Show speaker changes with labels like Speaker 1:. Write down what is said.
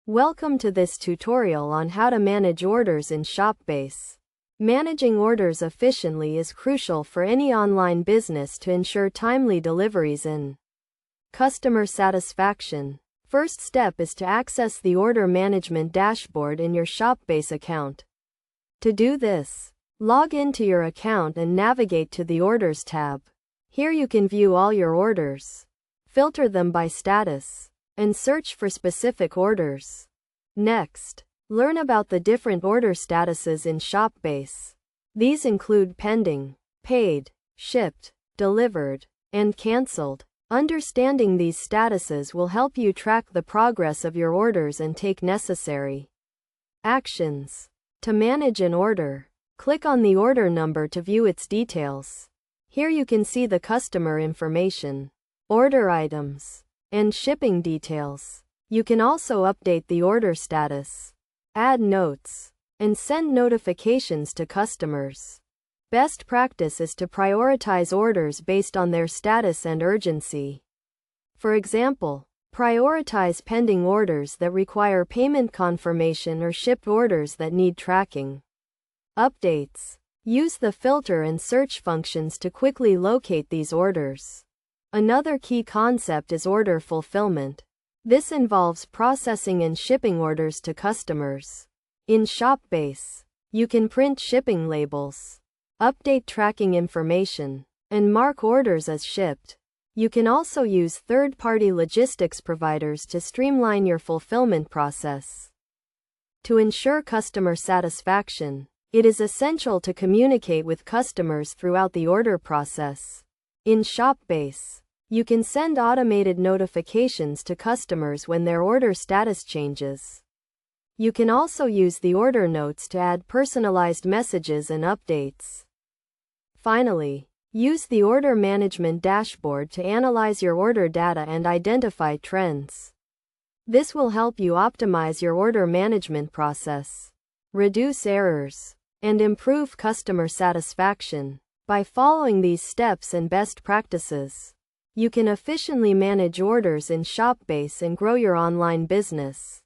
Speaker 1: Welcome to this tutorial on how to manage orders in Shopbase. Managing orders efficiently is crucial for any online business to ensure timely deliveries and customer satisfaction. First step is to access the order management dashboard in your Shopbase account. To do this, log into your account and navigate to the Orders tab. Here you can view all your orders, filter them by status, and search for specific orders. Next, learn about the different order statuses in Shopbase. These include pending, paid, shipped, delivered, and canceled. Understanding these statuses will help you track the progress of your orders and take necessary actions. To manage an order, click on the order number to view its details. Here you can see the customer information, order items, and shipping details. You can also update the order status, add notes, and send notifications to customers. Best practice is to prioritize orders based on their status and urgency. For example, prioritize pending orders that require payment confirmation or shipped orders that need tracking. Updates. Use the filter and search functions to quickly locate these orders. Another key concept is order fulfillment. This involves processing and shipping orders to customers. In Shopbase, you can print shipping labels, update tracking information, and mark orders as shipped. You can also use third-party logistics providers to streamline your fulfillment process. To ensure customer satisfaction, it is essential to communicate with customers throughout the order process. In Shopbase, you can send automated notifications to customers when their order status changes. You can also use the order notes to add personalized messages and updates. Finally, use the order management dashboard to analyze your order data and identify trends. This will help you optimize your order management process, reduce errors, and improve customer satisfaction. By following these steps and best practices, you can efficiently manage orders in Shopbase and grow your online business.